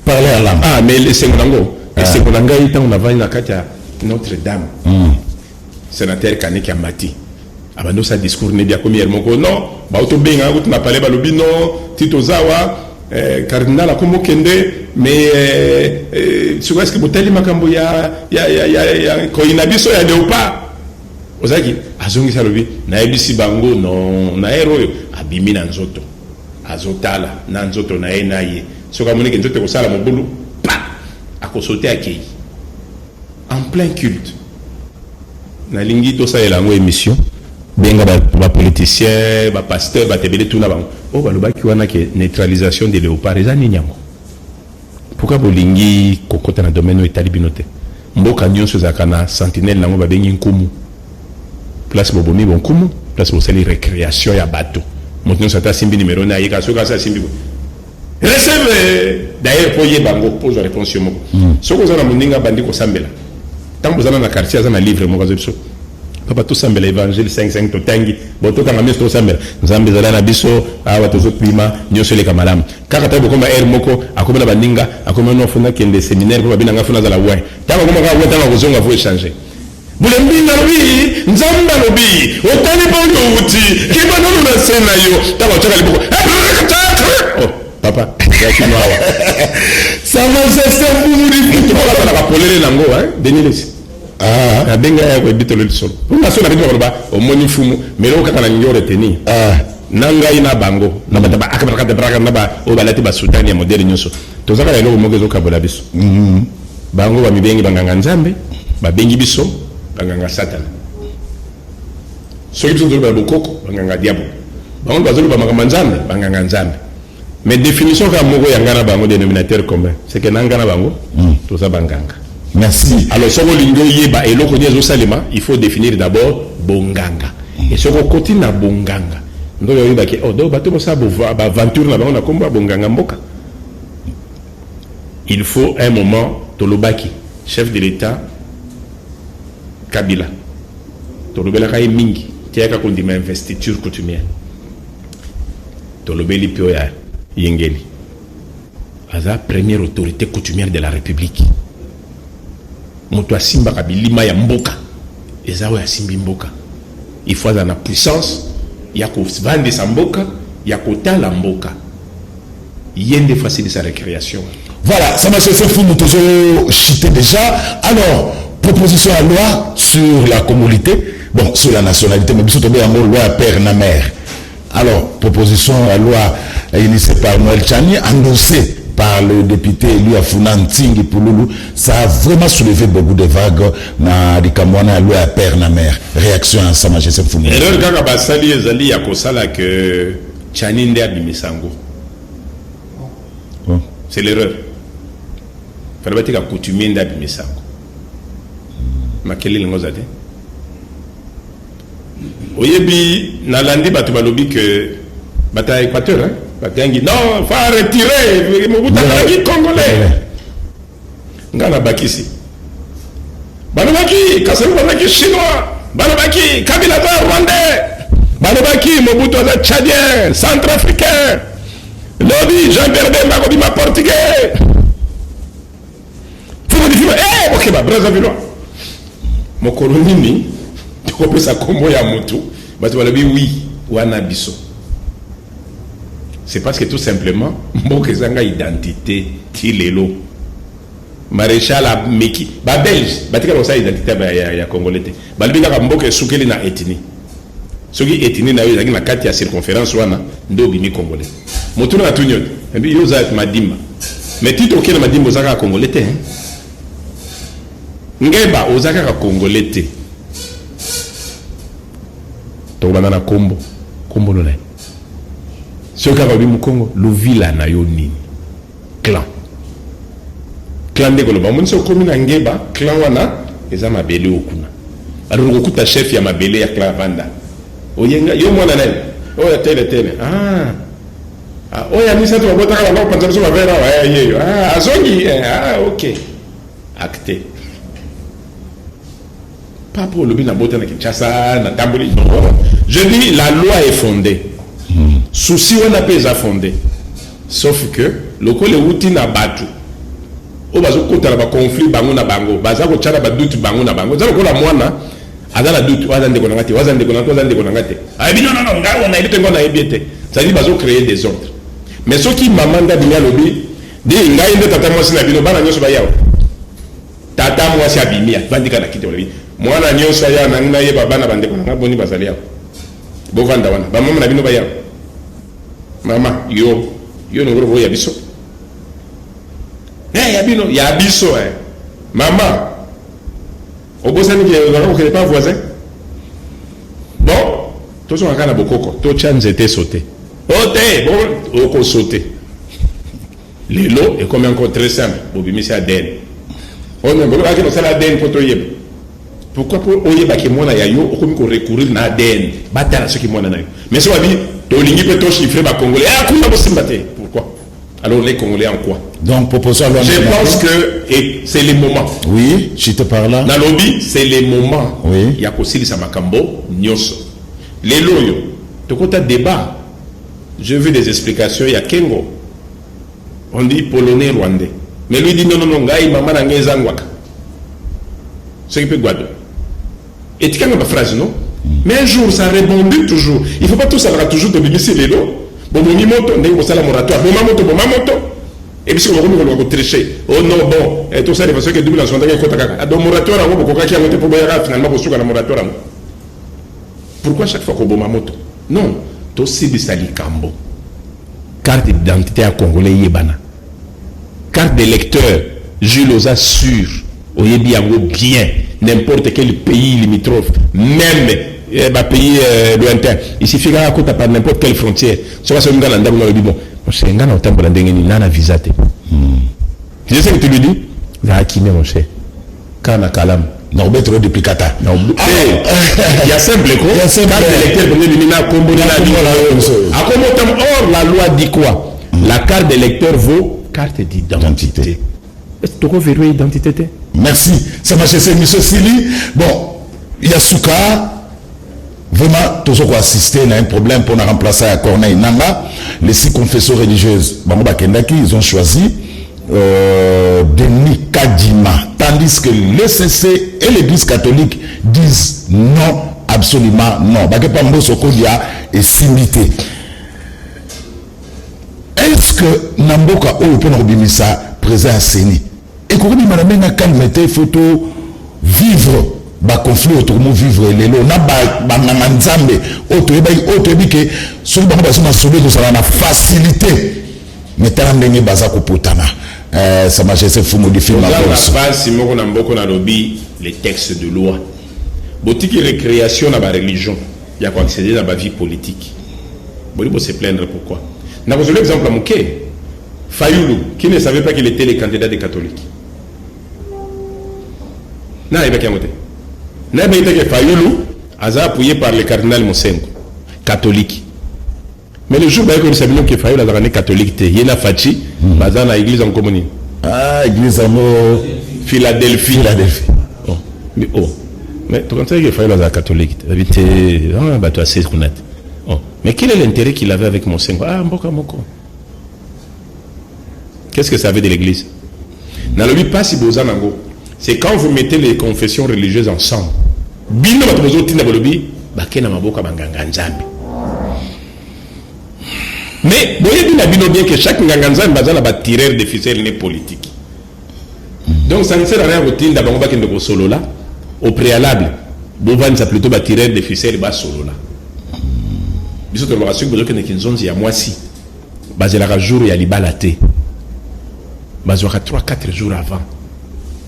parler à l'âme. Ah, mais le Sengonango, on a vu Notre-Dame. Sénateur Kanek Amati. Abando sa discours ne dia comme Yermoko. Non, Bauto Benga, vous n'a parlé Balobino, Tito Zawa, Cardinal Akomo Kende, mais sur est-ce que Boteli Makambo ya Koinabiso ya Leopa. Ozaki, Azongi Salobi, Naebisi Bango, non, Naero, Abimi Nanzoto, Azotala, Nanzoto, Naenaye. Ce qu'on a dit, c'est que ça, mon boulot, à sauter à qui en plein culte. Na lingi to ça et la émission. Benga ba politicien, ba pasteur, ba tebele tout na bango. Oh ba loba ki wana ke neutralisation des léopards ezani nyango. Pourquoi bolingi kokota na domaine etali binote? Mboka nyonso zakana sentinelle nango ba bengi nkumu. Place bobomi bon nkumu, place bo sali récréation ya bateau. Montenyo sata simbi numéro na yeka soka sa simbi. Recevez d'ailleurs pour y bango pose la réponse mo. Ce que vous avez moninga bandi ko sambela. Tant vous avez na quartier za na livre mo kazo biso. Papa to sambela évangile 5 to tangi boto kanga mesto sambela. Nzambe za na biso awa to zopima nyoso le kamalam. Kaka tabo koma er moko akomela bandinga akomela no funa kende séminaire ko babina ngafuna za la ouais. Tabo koma ka weta ko zonga faut échanger. Bulembina lobi nzamba lobi otani pa uti kiba no na sena yo tabo chaka liboko. Papa, ça va se faire pour nous. Tu vas la polele nango, hein, Denis. Ah, benga ya ko le solo. Pour na sona bitu ba o moni fumu, mais lo kaka na nyore teni. Ah, nanga ina bango, na bataba akabaka de braga na ba o balati ba Sudan ya modeli nyoso. Tozaka ya lo mogezo kabola biso. Bango ba mibengi banganga nzambe, ba bengi biso, banganga Satan. So biso zo ba bokoko, banganga diabo. Bango bazolo ba makamba nzambe, banganga nzambe. Mais définition comme Mogo Yangana Bango dénominateur commun, c'est que Nangana Bango, tout ça Banganga. Merci. Alors, si on lingo yeba et l'autre dit Salima, il faut définir d'abord Bonganga. Et si on continue à Bonganga, nous allons dire que oh, donc bateau ça aventure là, on a combat Bonganga Mboka. Il faut un moment Tolobaki, chef de l'État, Kabila, Tolobela Kaye Mingi, qui a qu'on dit investiture coutumière. Tolobeli Pioya. Yengeli, la première autorité coutumière de la République. Moto Simba Kabilima ya Mboka, Ezawa ya Simbi Mboka. Il faut avoir la puissance, il y a qu'au vendre sa Mboka, il y a qu'au temps la Mboka. Il y a des facilités de sa récréation. Voilà, ça m'a fait fou, nous toujours chité déjà. Alors, proposition à loi sur la communauté, bon, sur la nationalité, mais surtout bien loi père na mère. Alors, proposition à loi initiée par Noël Tchani, annoncée par le député élu à Funan Tingi Pouloulou, ça a vraiment soulevé beaucoup de vagues dans les Kamwana, loi à père na mère. Réaction à Sa Majesté Founou. Erreur kaka basali ezali ya kosala que Tchani nde abimisango. C'est l'erreur. Fallait batika coutumier nde abimisango. Makeli ngozate. Oyebi nalandi batu balobi que bata Équateur hein batangi non faut retirer Mobutu qui congolais ngana bakisi banabaki Kasavubu banabaki chinois banabaki Kabila rwandais banabaki Mobutu za tchadien centrafricain lobby Jean-Pierre Bemba ko bima portugais faut dire OK ba Brazzaville mokolo nini ça combo ya mutu batu balobi oui wana biso. C'est parce que tout simplement mboka zanga identité tilelo maréchal a meki ba belge batika ko sa identité ya congolais balobi ka mboka sukeli na ethnie soki ethnie na yo na kati ya circonférence wana ndo bimi congolais mutu na tunyo mbi yo za madimba mais tito okena madimba zaka congolais te ngeba ozaka ka congolais te. Banana kombo lolai ce qui va bien Congo lovila na yo nini clan de koloba mon so commune ngeba clan wana eza mabele okuna alors okuta chef ya mabele ya Clavanda oyenga yo mwana nani oya tele oya misa to bota kala ba panza so ba vera wa yeyo azongi ok acté pas pour le bien bota na Kinshasa na tamboli non. Je dis la loi est fondée souci on a pas fondé sauf que lokole uti na batu o bazo kotala ba conflit bango na bango baza ko tshara ba dutu bango na bango zalo ko la mwana azala dutu wazande ko ngati wazande ko ngati ay bino non ngawo na ibite ngona ibite ça dit bazo créer des ordres mais ce qui mamanda binya lobi de ngai ndo tata mwasi na bino bana nyoso ba yawo tata mwasi abimia bandika na kite lobi mwana nyoso ya na ngina ye bana bande ko ngaboni bazali yawo bo vanda wana ba mama na bino ba yawo mama yo ngoro ya biso ya biso maman obosani ki on ne pas voisin bon to so akana bokoko to chanzete sauter bon oko sauter lelo est comme encore très simple bobimisi aden on ne peut pas sala aden pour toyeb pourquoi pour oyeba ki mona ya yo okomi ko recourir na aden batala ce qui mona na yo mais so abi to lingi pe to chiffrer ba congolais kuna bosimbate pourquoi alors les Congolais en quoi? Donc, proposons je pense que c'est le moment. Oui, je te parle là. Dans lobby, c'est le moment. Oui. Il y a Kosili Samakambo, Nyoso. Les loyaux. De côté débat, je veux des explications. Il y a Kengo. On dit polonais, rwandais. Mais lui dit non, gaï, maman, n'a ngezangwaka. Ce qui peut guado. Et tu as une phrase, non? Mais un jour, ça rebondit toujours. Il ne faut pas tout ça toujours de BBC les lots. Bon moto ndenge kosala moratoire bon moto et puis on va ko tricher oh non bon et tout ça de façon que double en son ndenge kota kaka donc moratoire ngo ko kaki ngote pour boyara finalement ko suka na moratoire pourquoi chaque fois ko boma moto non to sibisali kambo carte d'identité à congolais yebana carte d'électeur Jules Oza sûr oyebi yango bien n'importe quel pays limitrophe même pays lointain il suffit qu'à côté par n'importe quelle frontière soit ce gars là on dit bon c'est un gars au temple d'engeni nana visité je sais que tu lui dis va qui mon cher kana kalam non betro depuis kata non il y a simple quoi carte d'électeur pour nous na combo na vie or la loi dit quoi la carte d'électeur vaut carte d'identité est-ce que tu verrouiller identité merci ça m'a chez monsieur Sili bon Yasuka vraiment, tous ceux qui assisté à un problème pour remplacer à Corneille Nanga, les 6 confessions religieuses, ils ont choisi Denis Kadima, tandis que l'ECC et l'Église catholique disent non, absolument non. Est simité. Est-ce que Namboka ou peut nous ça présent à Séni? Et quand on a calmé, photo vivre. Ba conflit autour de vivre les lots na ba nzambe auto bike sur ba ba sauver que ça na facilité mais tant ndenge baza ko potana ça m'a cessé fou modifier ma voix la base moko na mboko na lobby les textes de loi botiki récréation na ba religion ya ko accéder na ba vie politique boli se plaindre pourquoi na ko l'exemple à Mouké Fayoulou qui ne savait pas qu'il était le candidat des catholiques na ibaki amote n'a pas été que Fayoulou a appuyé par le cardinal Mosengo, catholique. Mais le jour où il s'est que Fayoulou a été catholique, il y a Fachi, dans l'église en communie. Ah, église en Philadelphie. Oh. Mais tu sais que Fayoulou a été catholique. Tu as assez honnête. Mais quel est l'intérêt qu'il avait avec Mosengo? Ah, Mboka Moko. Qu'est-ce que ça veut de l'église? Dans le pas si beau c'est quand vous mettez les confessions religieuses ensemble. Bino batozo tina bolobi bakena maboka banganga nzambe. Mais boye bina bino bien que chaque nganga nzambe bazana ba tireur de ficelle né politique. Donc ça ne sert à rien rotinda bango bakende ko solo là au préalable. Bovan ça plutôt ba tireur de ficelle ba solo là. Biso to loration bozo que kinzonzi ya mwasi. Bazela jour ya libalate. Bazoka 3-4 jours avant.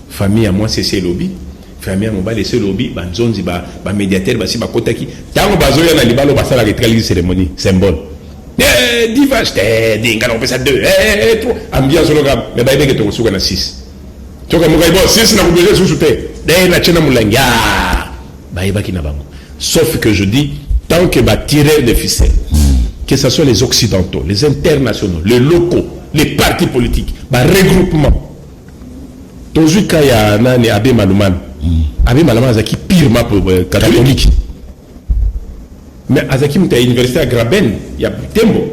Famille à moi c'est lobby famille à mon bal c'est lobby banzonzi ba médiateur ba si ba kotaki tango bazoya na libalo ba sala retraite cérémonie symbole divache dinga on peut ça 2 3 ambiance le gars mais ba que to suka na 6 toka mo gaibo 6 na kubele sous te na chena mulanga Sauf que je dis, tant que tirer des ficelles, que ce soit les occidentaux, les internationaux, les locaux, les partis politiques, regroupement. Toujours quand il y a un Abbé Malouman, Abbé Malouman Azaki purement catholique. Mais Azaki à l'université à Graben, il y a Tembo.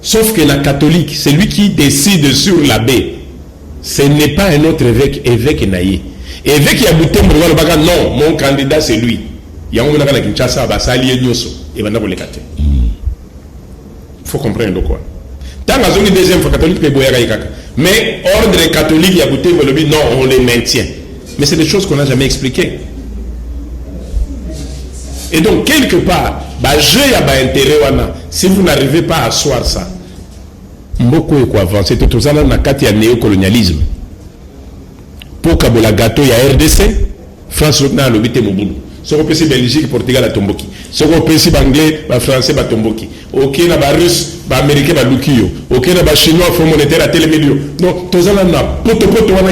Sauf que la catholique, c'est lui qui décide sur l'abbé. Ce n'est pas un autre évêque naïe. Évêque Yabutembo, non, mon candidat c'est lui. Il y a un moment qui Kinshasa, il faut comprendre quoi. Tant que la deuxième fois catholique, mais ordre catholique Yabutembo, non, on les maintient. Mais c'est des choses qu'on n'a jamais expliquées. Et donc, quelque part, si vous n'arrivez pas à asseoir ça, beaucoup est quoi avancer. Tout ça, dans le néocolonialisme. Pour Kabola Gâteau, il y a RDC, France, l'autre, l'obité Mobudu. Ce qu'on peut c'est Belgique, Portugal, à Tomboki. Ce qu'on peut c'est Anglais, Français, à Tomboki. Ok, il y a Russe, Américain, à Lukiyo. Ok, il y a Chinois, Fonds monétaire, à Télémédio. Donc, tout ça, là,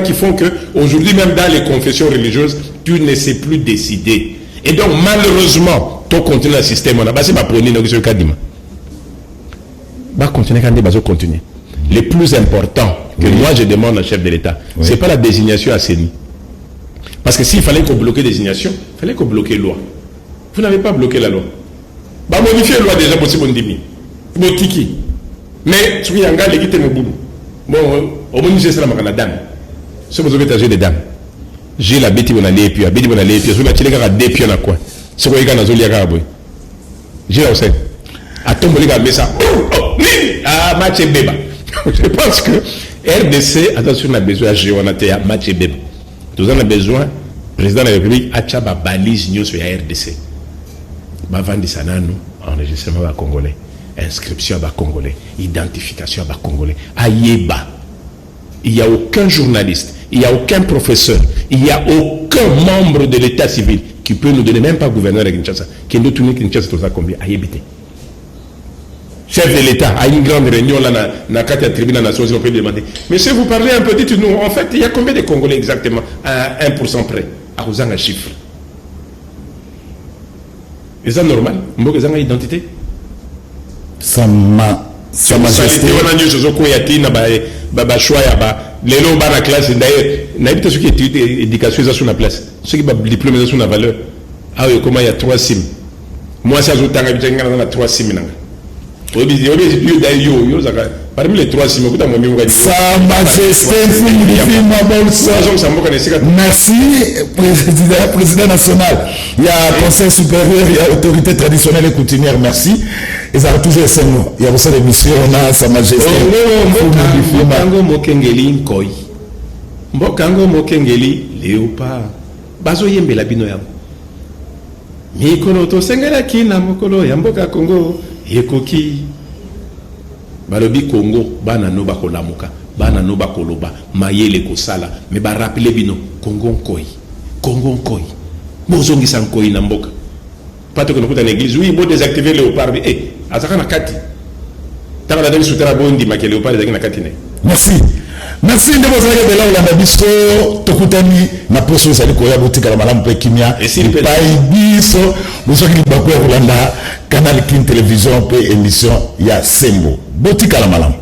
qui font que, aujourd'hui, même dans les confessions religieuses, tu ne sais plus décider. Et donc, malheureusement, tu continues le système. On a passé ma prôner dans ce cas d'ima. Continuer. Le plus important que moi je demande au chef de l'État, ce n'est pas la désignation à CENI. Parce que s'il fallait qu'on bloque la désignation, il fallait qu'on bloque la loi. Vous n'avez pas bloqué la loi. Modifier la loi déjà possible, on dit. Tiki. Mais, si vous avez un gars qui est au bout, bon, au moins, c'est la dame. Si vous avez des dames. J'ai la bêtise, on a les pieds, la bêtise, on a les pieds, sur la télé, on a des pieds, on a quoi. C'est quoi, il y a un zoli à boy. J'ai la aussi. À tomber, les gars, mais ça. Ah, match et béba. Je pense que RDC, attention, on a besoin de géonaté, match et béba. Nous avons besoin, le président de la République, a tchaba balise news sur la RDC. Bavandi Sanano, enregistrement à Congolais, inscription à Congolais, identification à Congolais, Ayeba. Il n'y a aucun journaliste, il n'y a aucun professeur, il n'y a aucun membre de l'état civil qui peut nous donner, même pas gouverneur de Kinshasa, qui nous tourne Kinshasa tout ça combien Ayebité. Chef de l'État a une grande réunion là dans la tribunal des Nations Unies, on peut demander. Mais si vous parlez un peu, dites-nous, en fait, il y a combien de Congolais exactement à 1% près à vous en chiffre. Est-ce que c'est normal? Vous avez une identité? Sa majesté. On a dit que vous avez un choix. Les gens dans la classe, d'ailleurs, ceux qui étudient l'éducation, ils sont sur la place. Ceux qui ont le diplôme, ils sont sur la valeur. Ah oui, comment il y a 3 sims. Moi, ça, je suis dans 3 sims. Parmi les 3 sims, Sa majesté, merci, président national. Il y a conseil supérieur, il y a autorité traditionnelle et coutumière, merci. Et ça a toujours été nous. Il y a aussi l'émission, on a Sa majesté. Mbokango Mokengeli Nkoi. Mbokango Mokengeli Léopard. Bazo Yembe la bino yabo. Mikolo to sengela kina mokolo ya mboka Congo. Yekoki balobi Congo bana no bakolamuka bana no bakoloba mayele kosala me ba rappeler bino Congo nkoi bozongisa nkoi na mboka pato que nous na église oui bo désactiver léopard azaka na kati tanga na demi sutera bondi makele léopard ezaki na kati ne. Merci de vous avez de là où la biso tokutani na poso sali koya botika la malamu pe kimia et pas biso boso ki bakwe Rolanda Canal King télévision pe émission ya Sembo botika la malamu.